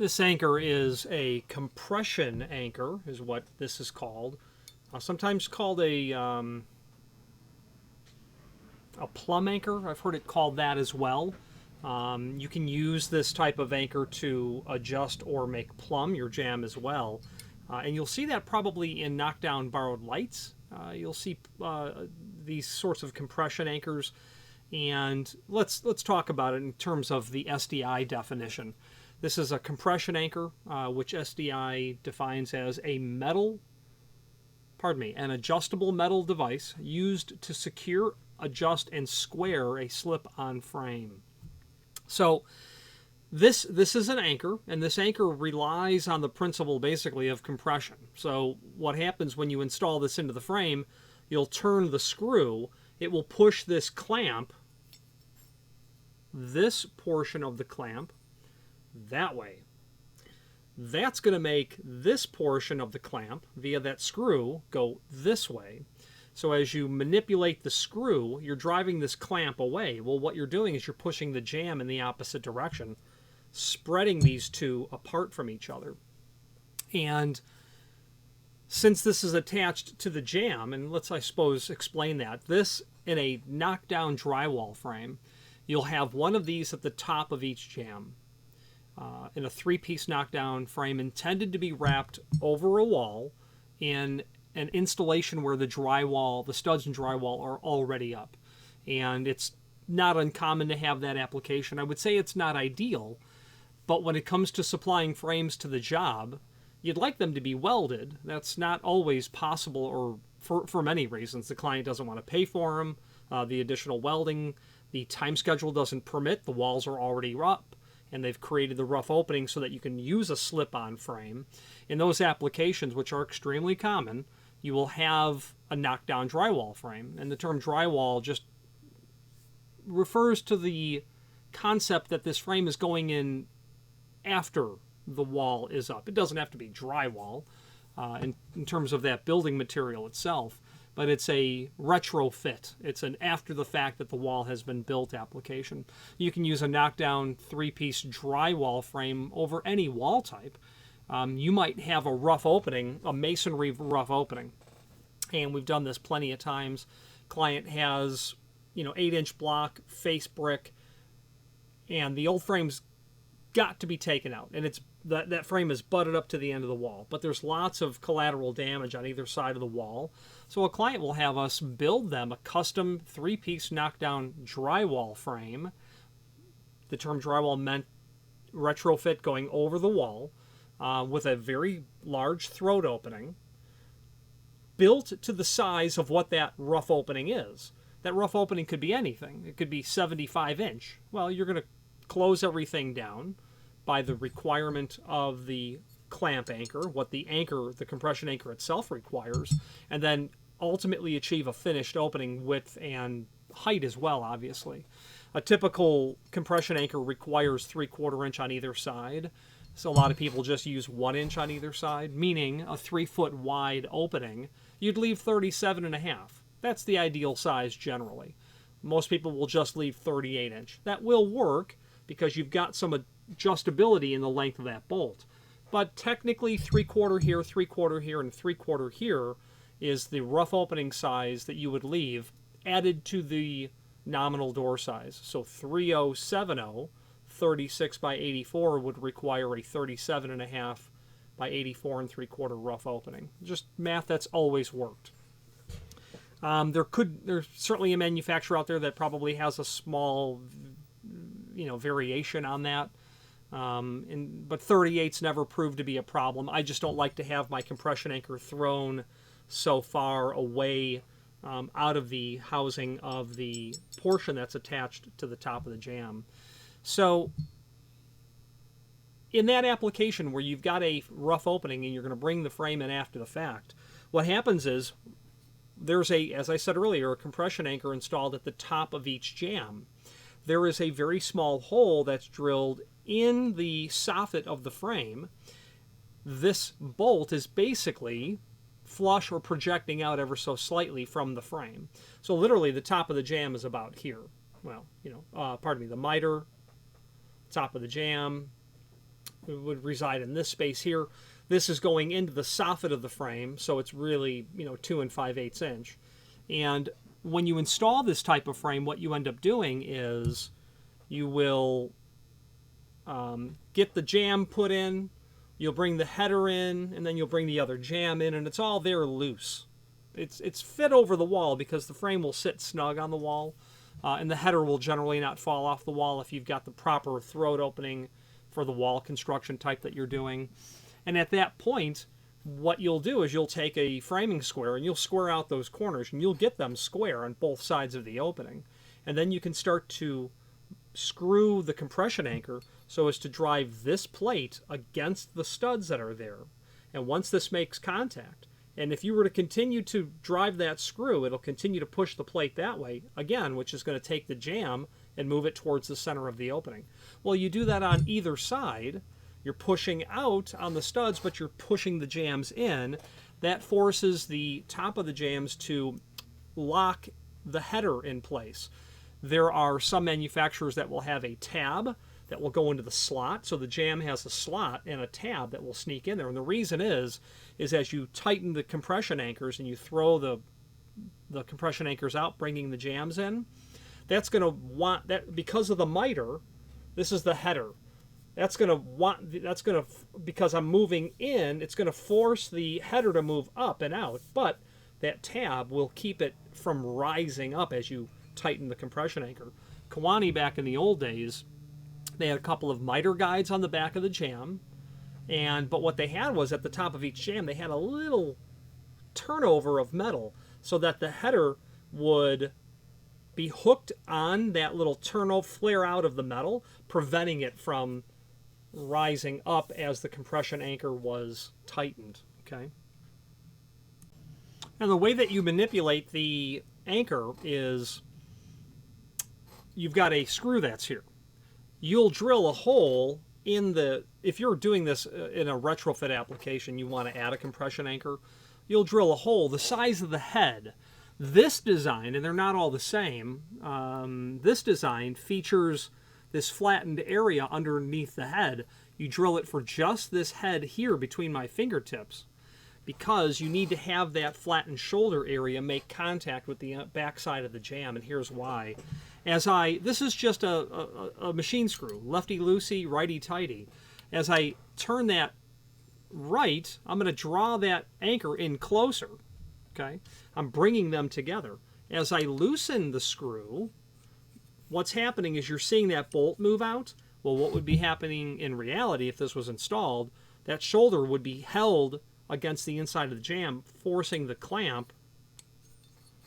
This anchor is a compression anchor, is what this is called. Sometimes called a plumb anchor. I've heard it called that as well. You can use this type of anchor to adjust or make plumb your jam as well. And you'll see that probably in knockdown borrowed lights. You'll see these sorts of compression anchors. And let's talk about it in terms of the SDI definition. This is a compression anchor, which SDI defines as an adjustable metal device used to secure, adjust, and square a slip-on frame. So this is an anchor, and this anchor relies on the principle basically of compression. So what happens when you install this into the frame, you'll turn the screw, it will push this clamp, this portion of the clamp, that way. That's going to make this portion of the clamp via that screw go this way. So as you manipulate the screw, you're driving this clamp away. Well, what you're doing is you're pushing the jam in the opposite direction, spreading these two apart from each other. And since this is attached to the jam, and let's, I suppose, explain that. This, in a knockdown drywall frame, you'll have one of these at the top of each jam. In a three-piece knockdown frame intended to be wrapped over a wall in an installation where the studs and drywall are already up. And it's not uncommon to have that application. I would say it's not ideal, but when it comes to supplying frames to the job, you'd like them to be welded. That's not always possible, or for many reasons. The client doesn't want to pay for them, the additional welding, the time schedule doesn't permit, the walls are already up, and they've created the rough opening so that you can use a slip-on frame. In those applications, which are extremely common, you will have a knockdown drywall frame. And the term drywall just refers to the concept that this frame is going in after the wall is up. It doesn't have to be drywall in terms of that building material itself, but it's a retrofit. It's an after the fact that the wall has been built application. You can use a knockdown three-piece drywall frame over any wall type. You might have a rough opening, a masonry rough opening, and we've done this plenty of times. Client has, 8-inch block, face brick, and the old frame's got to be taken out, and that frame is butted up to the end of the wall, but there's lots of collateral damage on either side of the wall. So a client will have us build them a custom three-piece knockdown drywall frame. The term drywall meant retrofit going over the wall, with a very large throat opening, built to the size of what that rough opening is. That rough opening could be anything. It could be 75-inch. Well, you're going to close everything down by the requirement of the clamp anchor, what the compression anchor itself requires, and then ultimately achieve a finished opening width and height as well, obviously. A typical compression anchor requires 3/4 inch on either side. So a lot of people just use 1 inch on either side, meaning a 3-foot wide opening. You'd leave 37.5. That's the ideal size generally. Most people will just leave 38-inch. That will work because you've got some adjustability in the length of that bolt. But technically 3/4 here, 3/4 here, and 3/4 here is the rough opening size that you would leave added to the nominal door size. So 3070, 36 by 84 would require a 37.5 by 84 and 3/4 rough opening. Just math that's always worked. There's certainly a manufacturer out there that probably has a small, variation on that. But 38s never proved to be a problem. I just don't like to have my compression anchor thrown so far away out of the housing of the portion that's attached to the top of the jam. So in that application where you've got a rough opening and you're going to bring the frame in after the fact, what happens is there's as I said earlier, a compression anchor installed at the top of each jam. There is a very small hole that's drilled in the soffit of the frame. This bolt is basically flush or projecting out ever so slightly from the frame. So literally the top of the jam is about here. Well, the miter, top of the jam, would reside in this space here. This is going into the soffit of the frame, so it's really, 2 5/8 inch. And when you install this type of frame, what you end up doing is you will get the jamb put in, you'll bring the header in, and then you'll bring the other jamb in, and it's all there loose. It's fit over the wall because the frame will sit snug on the wall, and the header will generally not fall off the wall if you've got the proper throat opening for the wall construction type that you're doing. And at that point, what you'll do is you'll take a framing square and you'll square out those corners, and you'll get them square on both sides of the opening. And then you can start to screw the compression anchor so as to drive this plate against the studs that are there. And once this makes contact, and if you were to continue to drive that screw, it'll continue to push the plate that way, again, which is going to take the jamb and move it towards the center of the opening. Well, you do that on either side. You're pushing out on the studs, but you're pushing the jambs in. That forces the top of the jambs to lock the header in place. There are some manufacturers that will have a tab that will go into the slot, so the jamb has a slot and a tab that will sneak in there. And the reason is as you tighten the compression anchors and you throw the compression anchors out, bringing the jambs in, that's going to want that because of the miter. This is the header. That's going to because I'm moving in, it's going to force the header to move up and out, but that tab will keep it from rising up as you tighten the compression anchor. Kiwani back in the old days, they had a couple of miter guides on the back of the jamb, but what they had was at the top of each jamb they had a little turnover of metal so that the header would be hooked on that little turnover flare out of the metal, preventing it from rising up as the compression anchor was tightened. Okay. And the way that you manipulate the anchor is you've got a screw that's here. You'll drill a hole in the, if you're doing this in a retrofit application, you want to add a compression anchor, you'll drill a hole the size of the head. This design, and they're not all the same, this design features this flattened area underneath the head. You drill it for just this head here between my fingertips because you need to have that flattened shoulder area make contact with the backside of the jamb, and here's why. This is just a machine screw, lefty-loosey, righty-tighty. As I turn that right, I'm going to draw that anchor in closer. Okay, I'm bringing them together. As I loosen the screw, what's happening is you're seeing that bolt move out. Well, what would be happening in reality if this was installed, that shoulder would be held against the inside of the jamb, forcing the clamp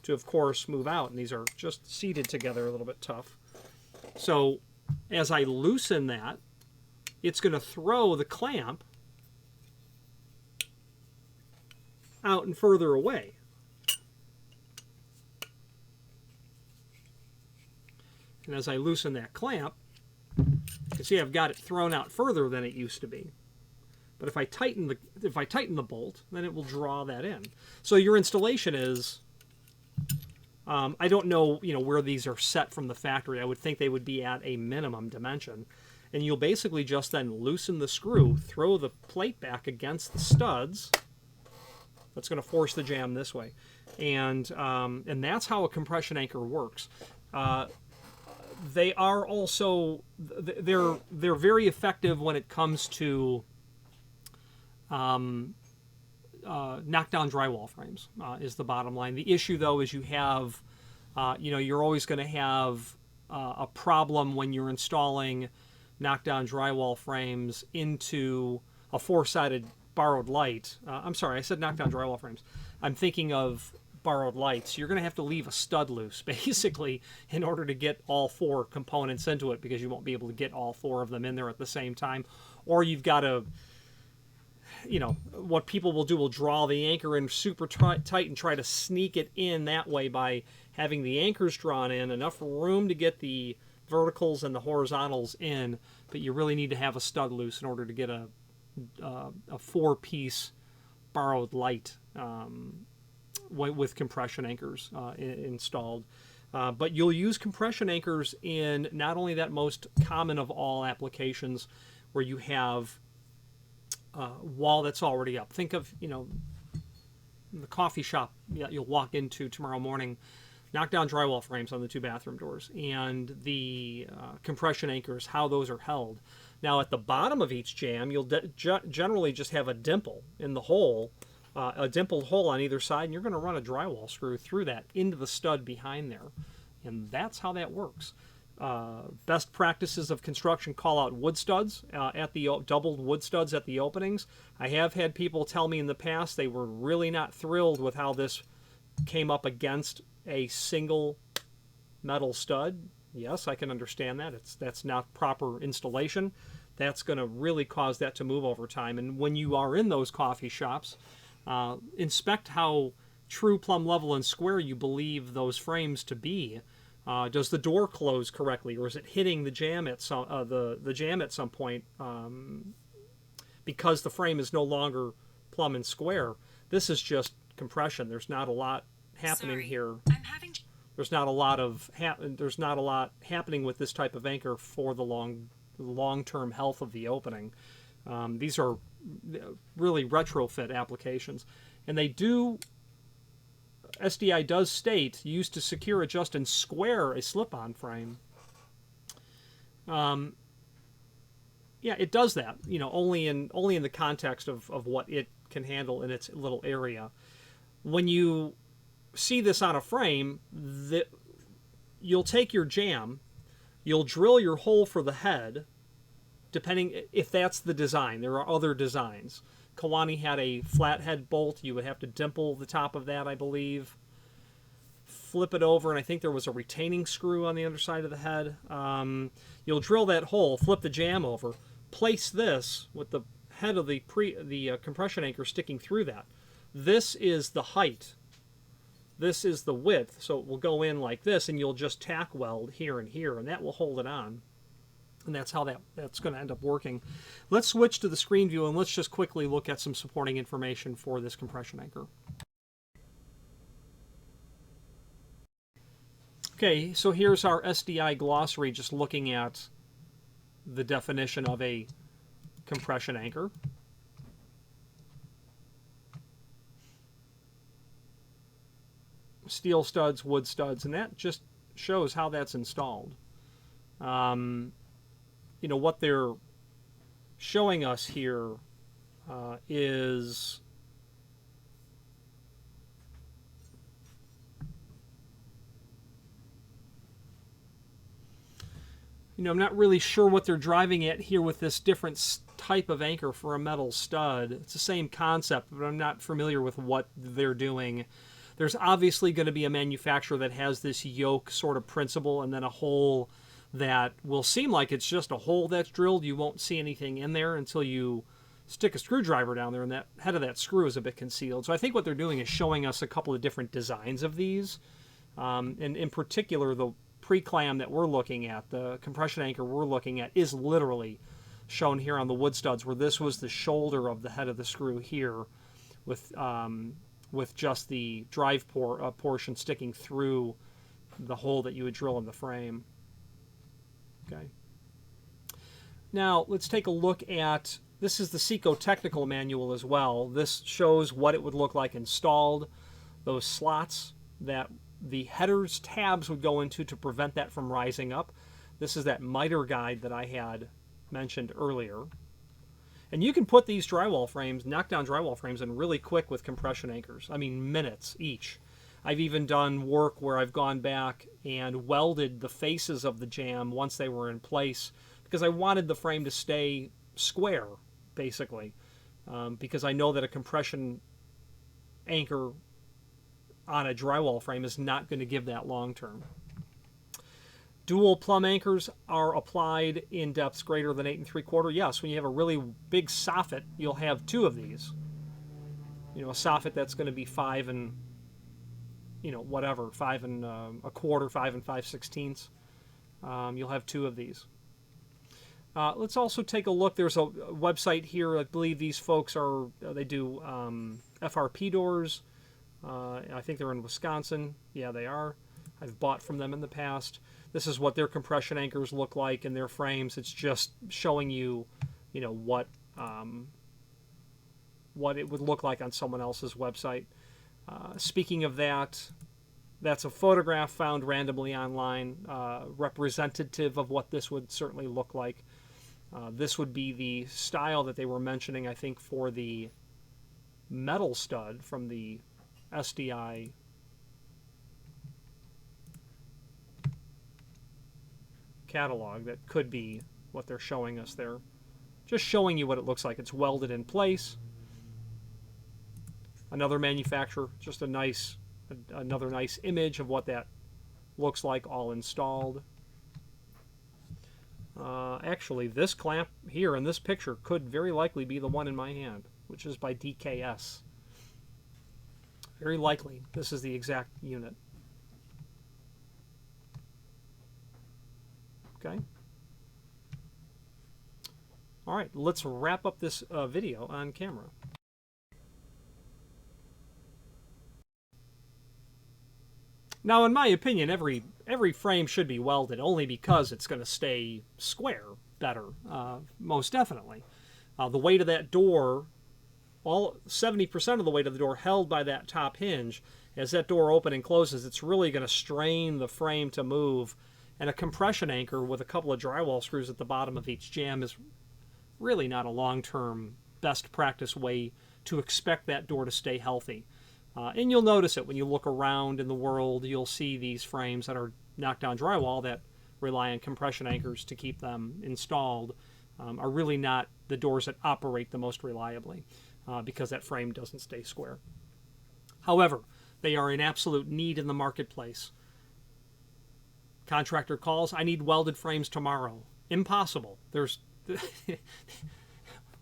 to, of course, move out. And these are just seated together a little bit tough. So as I loosen that, it's going to throw the clamp out and further away. And as I loosen that clamp, you can see I've got it thrown out further than it used to be. But if I tighten the bolt, then it will draw that in. So your installation is, I don't know, where these are set from the factory. I would think they would be at a minimum dimension. And you'll basically just then loosen the screw, throw the plate back against the studs. That's going to force the jamb this way. And that's how a compression anchor works. They are also, they're very effective when it comes to knockdown drywall frames, is the bottom line. The issue, though, is you have, you're always going to have a problem when you're installing knockdown drywall frames into a four-sided borrowed light. I'm sorry, I said knockdown drywall frames. I'm thinking of borrowed lights. You're going to have to leave a stud loose, basically, in order to get all four components into it, because you won't be able to get all four of them in there at the same time. Or you've got to, what people will do will draw the anchor in super tight and try to sneak it in that way by having the anchors drawn in, enough room to get the verticals and the horizontals in, but you really need to have a stud loose in order to get a four-piece borrowed light with compression anchors installed. But you'll use compression anchors in not only that most common of all applications where you have wall that's already up. Think of, the coffee shop you'll walk into tomorrow morning, knockdown drywall frames on the 2 bathroom doors, and the compression anchors, how those are held. Now at the bottom of each jam, you'll generally just have a dimple in the hole, a dimpled hole on either side, and you're going to run a drywall screw through that into the stud behind there. And that's how that works. Best practices of construction call out wood studs at the doubled wood studs at the openings. I have had people tell me in the past they were really not thrilled with how this came up against a single metal stud. Yes, I can understand that. That's not proper installation. That's going to really cause that to move over time. And when you are in those coffee shops, inspect how true, plumb level, and square you believe those frames to be. Does the door close correctly, or is it hitting the jam at the jam at some point because the frame is no longer plumb and square? This is just compression. There's not a lot happening here. There's not a lot happening with this type of anchor for the long-term health of the opening. These are really retrofit applications, and they do. SDI does state used to secure, adjust, and square a slip-on frame. Yeah, it does that. Only in the context of what it can handle in its little area. When you see this on a frame, you'll take your jam, you'll drill your hole for the head, depending if that's the design. There are other designs. Kawani had a flathead bolt. You would have to dimple the top of that, I believe. Flip it over, and I think there was a retaining screw on the other side of the head. You'll drill that hole, flip the jam over, place this with the head of the compression anchor sticking through that. This is the height. This is the width, so it will go in like this, and you'll just tack weld here and here, and that will hold it on. And that's how that's going to end up working. Let's switch to the screen view, and let's just quickly look at some supporting information for this compression anchor. Okay, so here's our SDI glossary, just looking at the definition of a compression anchor. Steel studs, wood studs, and that just shows how that's installed. What they're showing us here is I'm not really sure what they're driving at here with this different type of anchor for a metal stud. It's the same concept, but I'm not familiar with what they're doing. There's obviously going to be a manufacturer that has this yoke sort of principle, and then a hole that will seem like it's just a hole that's drilled. You won't see anything in there until you stick a screwdriver down there, and that head of that screw is a bit concealed. So I think what they're doing is showing us a couple of different designs of these. And in particular, the pre-clam that we're looking at, the compression anchor we're looking at, is literally shown here on the wood studs, where this was the shoulder of the head of the screw here with just the drive portion sticking through the hole that you would drill in the frame. Okay. Now let's take a look at, this is the Seco technical manual as well. This shows what it would look like installed, those slots that the headers tabs would go into to prevent that from rising up. This is that miter guide that I had mentioned earlier. And you can put these drywall frames, knockdown drywall frames, in really quick with compression anchors. I mean, minutes each. I've even done work where I've gone back and welded the faces of the jam once they were in place, because I wanted the frame to stay square, basically, because I know that a compression anchor on a drywall frame is not going to give that long term. Dual plumb anchors are applied in depths greater than 8 3/4. Yes, when you have a really big soffit, you'll have 2 of these. A soffit that's going to be 5 and 5 and a quarter, 5 and 5/16. You'll have 2 of these. Let's also take a look. There's a website here. I believe these folks they do FRP doors. I think they're in Wisconsin. Yeah, they are. I've bought from them in the past. This is what their compression anchors look like in their frames. It's just showing you, what what it would look like on someone else's website. Speaking of that, that's a photograph found randomly online, representative of what this would certainly look like. This would be the style that they were mentioning, I think, for the metal stud from the SDI catalog. That could be what they're showing us there. Just showing you what it looks like. It's welded in place. Another manufacturer, just another nice image of what that looks like all installed. Actually, this clamp here in this picture could very likely be the one in my hand, which is by DKS. Very likely this is the exact unit. Okay. All right, let's wrap up this video on camera. Now, in my opinion, every frame should be welded, only because it's going to stay square better, most definitely. The weight of that door, 70% of the weight of the door held by that top hinge. As that door opens and closes, it's really going to strain the frame to move, and a compression anchor with a couple of drywall screws at the bottom of each jamb is really not a long-term best practice way to expect that door to stay healthy. And you'll notice it when you look around in the world. You'll see these frames that are knockdown drywall that rely on compression anchors to keep them installed are really not the doors that operate the most reliably because that frame doesn't stay square. However, they are in absolute need in the marketplace. Contractor calls, I need welded frames tomorrow. Impossible. There's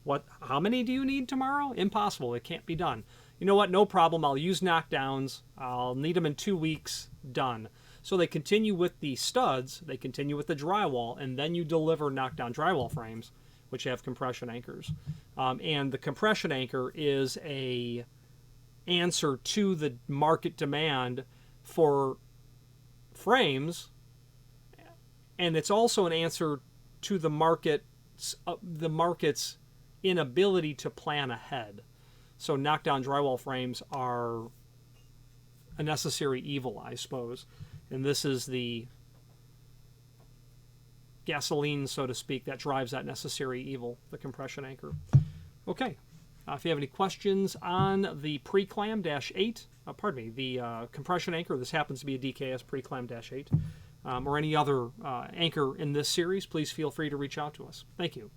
what? How many do you need tomorrow? Impossible. It can't be done. You know what? No problem. I'll use knockdowns. I'll need them in 2 weeks. Done. So they continue with the studs, they continue with the drywall, and then you deliver knockdown drywall frames, which have compression anchors. And the compression anchor is a answer to the market demand for frames, and it's also an answer to the market's inability to plan ahead. So knockdown drywall frames are a necessary evil, I suppose. And this is the gasoline, so to speak, that drives that necessary evil, the compression anchor. Okay. If you have any questions on the pre-clam-8, the compression anchor, this happens to be a DKS pre-clam-8, or any other anchor in this series, please feel free to reach out to us. Thank you.